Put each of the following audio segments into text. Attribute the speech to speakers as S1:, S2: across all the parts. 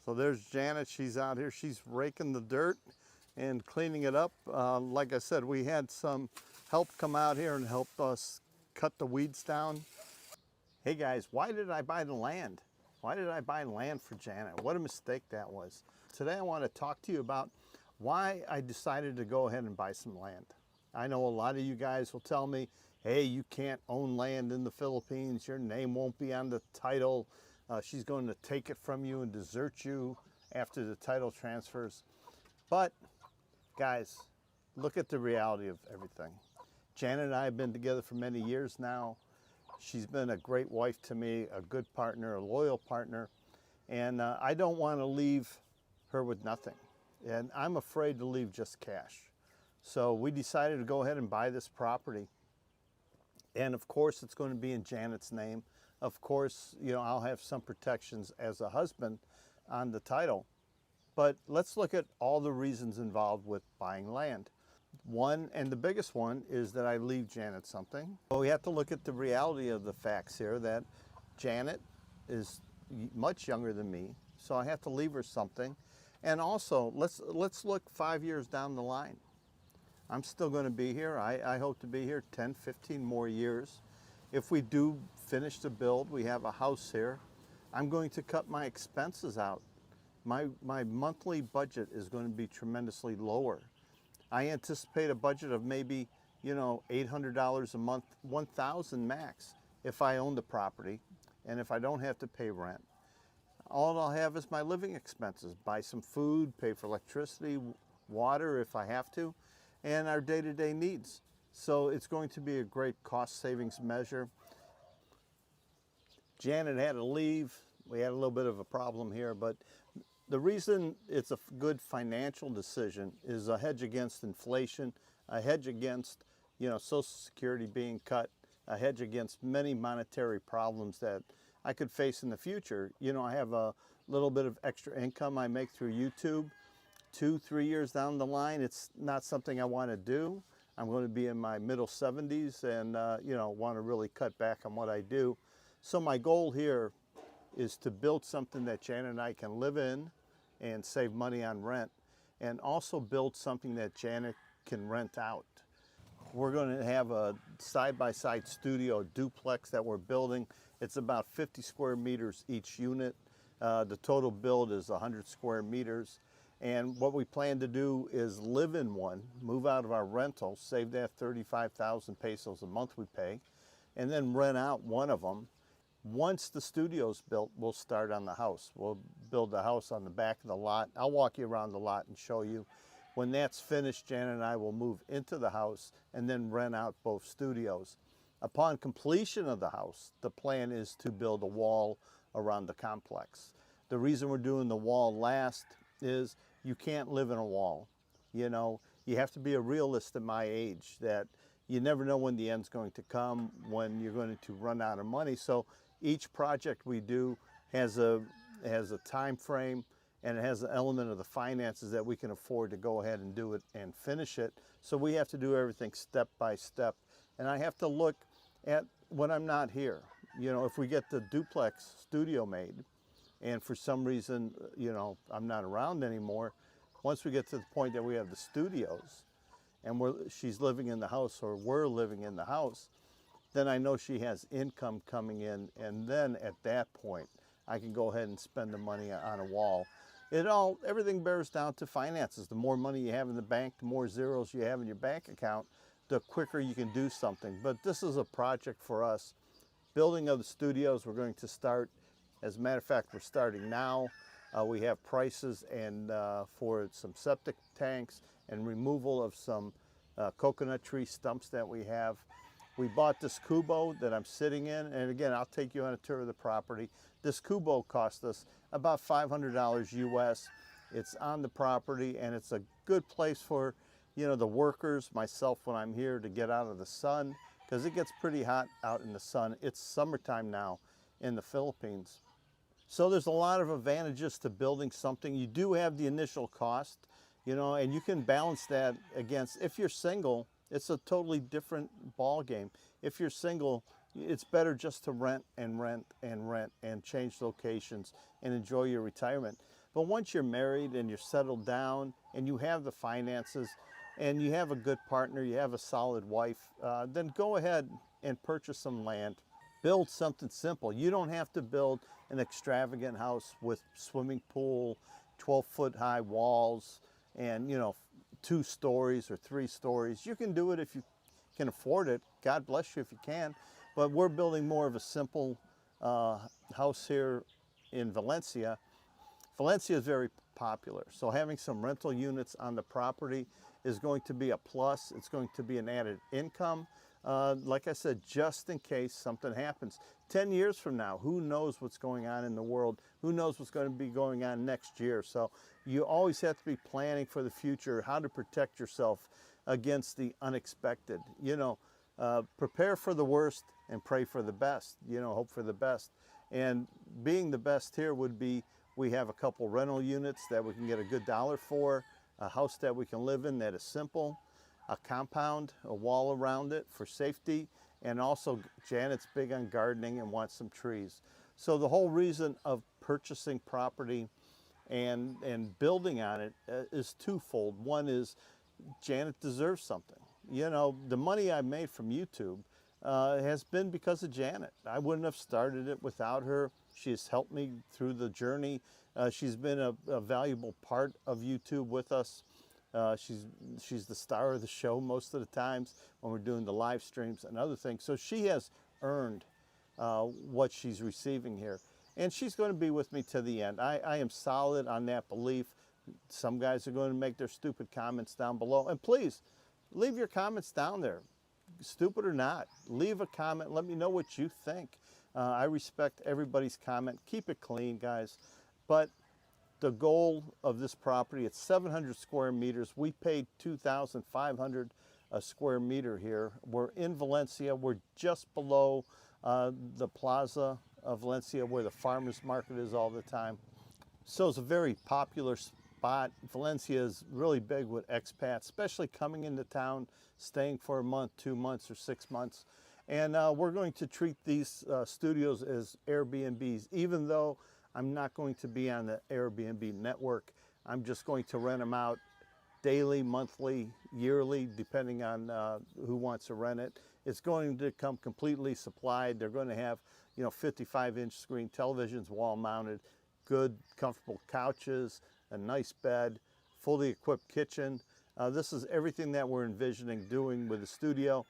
S1: So there's Janet. She's out here. She's raking the dirt and cleaning it up. Like I said, we had some help come out here and help us cut the weeds down. Hey guys, why did I buy the land? Why did I buy land for Janet? What a mistake that was. Today I want to talk to you about why I decided to go ahead and buy some land. I know a lot of you guys will tell me, hey, you can't own land in the Philippines. Your name won't be on the title. She's going to take it from you and desert you after the title transfers. But guys, look at the reality of everything. Janet and I have been together for many years now. She's been a great wife to me, a good partner, a loyal partner, and I don't want to leave her with nothing. And I'm afraid to leave just cash. So we decided to go ahead and buy this property. And of course, it's going to be in Janet's name. Of course, you know, I'll have some protections as a husband on the title. But let's look at all the reasons involved with buying land. One, and the biggest one, is that I leave Janet something. But we have to look at the reality of the facts here, that Janet is much younger than me, so I have to leave her something. And also, let's look 5 years down the line. I'm still going to be here. I hope to be here 10, 15 more years. If we do finish the build, we have a house here, I'm going to cut my expenses out. My monthly budget is going to be tremendously lower. I anticipate a budget of maybe, you know, $800 a month, $1,000 max if I own the property and if I don't have to pay rent. All I'll have is my living expenses, buy some food, pay for electricity, water if I have to, and our day-to-day needs. So it's going to be a great cost savings measure. Janet had to leave. We had a little bit of a problem here, but the reason it's a good financial decision is a hedge against inflation, a hedge against, you know, Social Security being cut, a hedge against many monetary problems that I could face in the future. You know, I have a little bit of extra income I make through YouTube. 2-3 years down the line, it's not something I want to do. I'm going to be in my middle 70s and, you know, want to really cut back on what I do. So my goal here is to build something that Janet and I can live in and save money on rent, and also build something that Janet can rent out. We're going to have a side-by-side studio duplex that we're building. It's about 50 square meters each unit. The total build is 100 square meters. And what we plan to do is live in one, move out of our rental, save that 35,000 pesos a month we pay, and then rent out one of them. Once the studio's built, we'll start on the house. We'll build the house on the back of the lot. I'll walk you around the lot and show you. When that's finished, Janet and I will move into the house and then rent out both studios. Upon completion of the house, the plan is to build a wall around the complex. The reason we're doing the wall last is you can't live in a wall. You know, you have to be a realist at my age, that you never know when the end's going to come, when you're going to run out of money. So each project we do has a time frame, and it has an element of the finances that we can afford to go ahead and do it and finish it. So we have to do everything step by step. And I have to look at when I'm not here. You know, if we get the duplex studio made, and for some reason, you know, I'm not around anymore, once we get to the point that we have the studios and she's living in the house, or we're living in the house, then I know she has income coming in, and then at that point I can go ahead and spend the money on a wall. Everything bears down to finances. The more money you have in the bank, the more zeros you have in your bank account, the quicker you can do something. But this is a project for us. Building of the studios, we're going to start. As a matter of fact, we're starting now. We have prices and for some septic tanks and removal of some coconut tree stumps that we have. We bought this Kubo that I'm sitting in, and again, I'll take you on a tour of the property. This Kubo cost us about $500 US. It's on the property, and it's a good place for, you know, the workers, myself when I'm here, to get out of the sun, because it gets pretty hot out in the sun. It's summertime now in the Philippines. So there's a lot of advantages to building something. You do have the initial cost, you know, and you can balance that against, if you're single, it's a totally different ball game. If you're single, it's better just to rent and rent and rent and change locations and enjoy your retirement. But once you're married and you're settled down and you have the finances and you have a good partner, you have a solid wife, then go ahead and purchase some land. Build something simple. You don't have to build an extravagant house with swimming pool, 12-foot high walls, and 2 stories or 3 stories. You can do it if you can afford it. God bless you if you can. But we're building more of a simple house here in Valencia. Valencia is very popular, so having some rental units on the property is going to be a plus. It's going to be an added income. Like I said, just in case something happens. 10 years from now, who knows what's going on in the world? Who knows what's going to be going on next year? So you always have to be planning for the future, how to protect yourself against the unexpected. Prepare for the worst and pray for the best, hope for the best. And being the best here would be, we have a couple rental units that we can get a good dollar for, a house that we can live in that is simple, a compound, a wall around it for safety, and also Janet's big on gardening and wants some trees. So the whole reason of purchasing property and building on it is twofold. One is Janet deserves something. The money I made from YouTube has been because of Janet. I wouldn't have started it without her. She has helped me through the journey. She's been a valuable part of YouTube with us. She's the star of the show most of the times when we're doing the live streams and other things. So she has earned what she's receiving here. And she's going to be with me to the end. I am solid on that belief. Some guys are going to make their stupid comments down below. And please, leave your comments down there. Stupid or not, leave a comment. Let me know what you think. I respect everybody's comment. Keep it clean, guys. But the goal of this property, it's 700 square meters. We paid $2,500 a square meter here. We're in Valencia. We're just below the plaza of Valencia where the farmers market is all the time. So it's a very popular spot. Valencia is really big with expats, especially coming into town, staying for a month, 2 months, or 6 months. And we're going to treat these studios as Airbnbs, even though I'm not going to be on the Airbnb network. I'm just going to rent them out daily, monthly, yearly, depending on who wants to rent it. It's going to come completely supplied. They're going to have 55-inch screen televisions, wall mounted, good comfortable couches, a nice bed, fully equipped kitchen. This is everything that we're envisioning doing with the studio.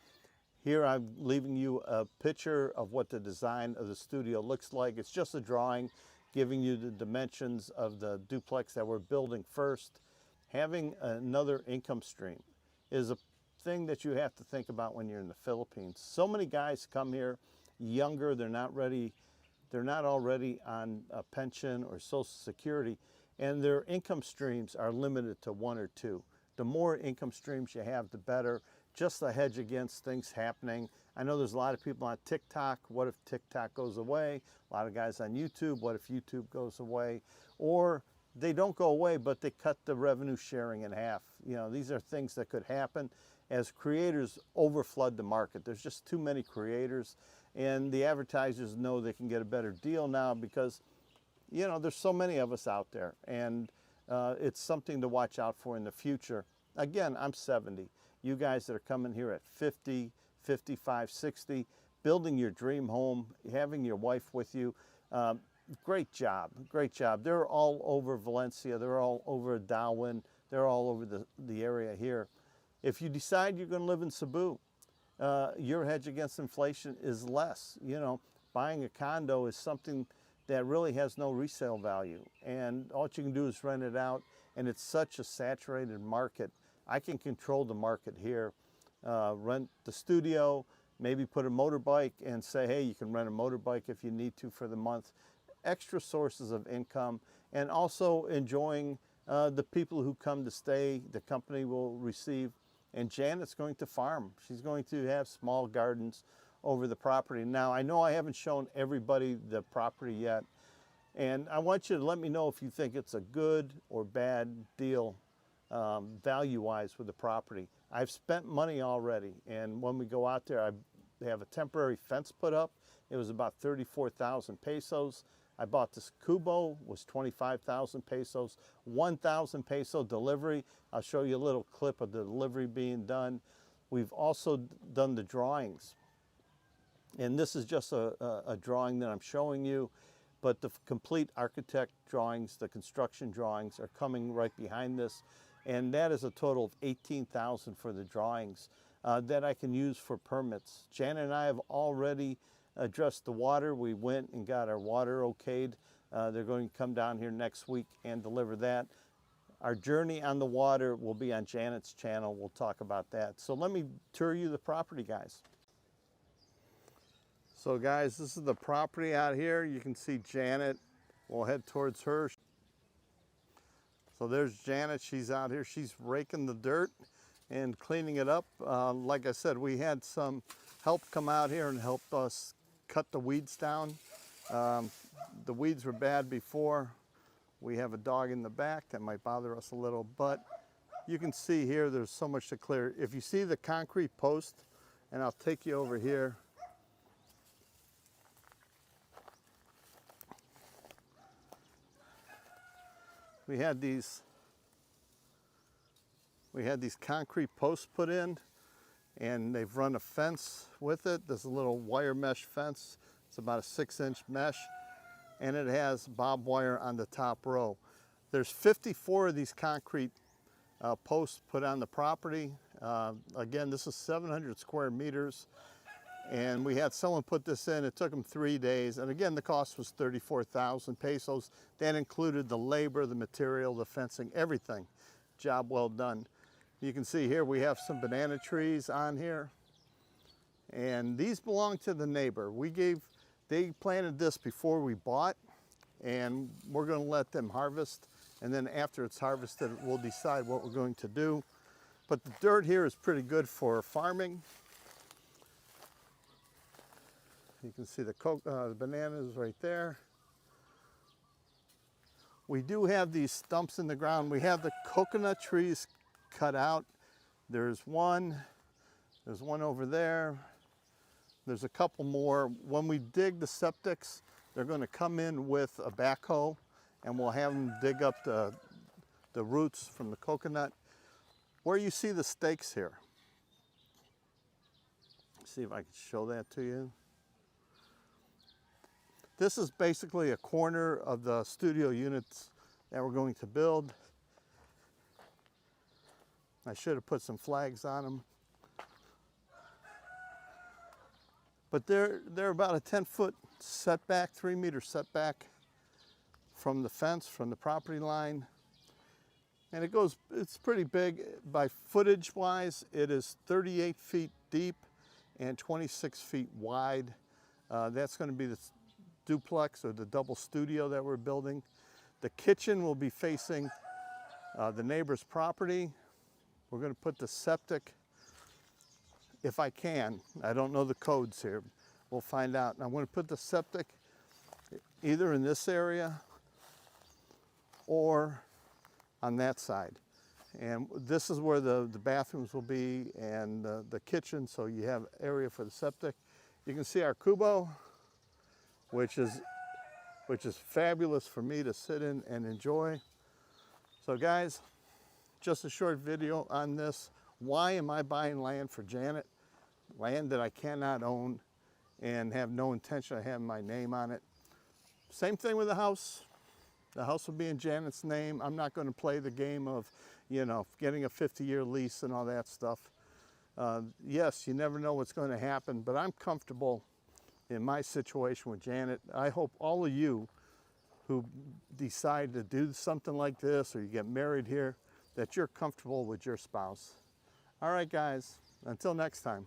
S1: Here I'm leaving you a picture of what the design of the studio looks like. It's just a drawing giving you the dimensions of the duplex that we're building first. Having another income stream is a thing that you have to think about when you're in the Philippines. So many guys come here younger, they're not already on a pension or Social Security, and their income streams are limited to 1 or 2. The more income streams you have, the better. Just a hedge against things happening. I know there's a lot of people on TikTok. What if TikTok goes away? A lot of guys on YouTube. What if YouTube goes away? Or they don't go away, but they cut the revenue sharing in half. These are things that could happen as creators overflood the market. There's just too many creators, and the advertisers know they can get a better deal now because, there's so many of us out there, and it's something to watch out for in the future. Again, I'm 70. You guys that are coming here at 50, 55, 60, building your dream home, having your wife with you, great job, great job. They're all over Valencia. They're all over Darwin. They're all over the area here. If you decide you're going to live in Cebu, your hedge against inflation is less. Buying a condo is something that really has no resale value, and all you can do is rent it out, and it's such a saturated market. I can control the market here, rent the studio, maybe put a motorbike and say, hey, you can rent a motorbike if you need to for the month. Extra sources of income, and also enjoying the people who come to stay. The company will receive, and Janet's going to farm. She's going to have small gardens over the property. Now, I know I haven't shown everybody the property yet, and I want you to let me know if you think it's a good or bad deal value-wise with the property. I've spent money already, and when we go out there, I have a temporary fence put up. It was about 34,000 pesos. I bought this Kubo, was 25,000 pesos, 1,000 peso delivery. I'll show you a little clip of the delivery being done. We've also done the drawings. And this is just a drawing that I'm showing you, but the complete architect drawings, the construction drawings are coming right behind this. And that is a total of 18,000 for the drawings that I can use for permits. Janet and I have already addressed the water. We went and got our water okayed. They're going to come down here next week and deliver that. Our journey on the water will be on Janet's channel. We'll talk about that. So let me tour you the property, guys. So guys, this is the property out here. You can see Janet. We'll head towards her. So there's Janet. She's out here. She's raking the dirt and cleaning it up. Like I said, we had some help come out here and help us cut the weeds down. The weeds were bad before. We have a dog in the back that might bother us a little, but you can see here there's so much to clear. If you see the concrete post, and I'll take you over here. We had these concrete posts put in, and they've run a fence with it. There's a little wire mesh fence. It's about a 6-inch mesh, and it has barbed wire on the top row. There's 54 of these concrete posts put on the property. Again, this is 700 square meters, and we had someone put this in. It took them 3 days, and again, the cost was 34,000 pesos. That included the labor, the material, the fencing, everything. Job well done. You can see here we have some banana trees on here, and these belong to the neighbor. They planted this before we bought, and we're going to let them harvest, and then after it's harvested, we'll decide what we're going to do. But the dirt here is pretty good for farming. You can see the bananas right there. We do have these stumps in the ground. We have the coconut trees cut out. There's one over there. There's a couple more. When we dig the septics, they're going to come in with a backhoe, and we'll have them dig up the roots from the coconut. Where you see the stakes here, see if I can show that to you. This is basically a corner of the studio units that we're going to build. I should have put some flags on them. But they're about a 10-foot setback, 3-meter setback from the fence, from the property line. And it's pretty big. By footage wise, it is 38 feet deep and 26 feet wide. That's going to be the duplex or the double studio that we're building. The kitchen will be facing the neighbor's property. We're going to put the septic, if I can. I don't know the codes here. We'll find out. And I'm going to put the septic either in this area or on that side. And this is where the bathrooms will be, and the kitchen, so you have area for the septic. You can see our Kubo, which is fabulous for me to sit in and enjoy. So guys, just a short video on this. Why am I buying land for Janet? Land that I cannot own and have no intention of having my name on it. Same thing with the house. The house will be in Janet's name. I'm not going to play the game of, getting a 50-year lease and all that stuff. Yes, you never know what's going to happen, but I'm comfortable in my situation with Janet. I hope all of you who decide to do something like this, or you get married here, that you're comfortable with your spouse. All right, guys, until next time.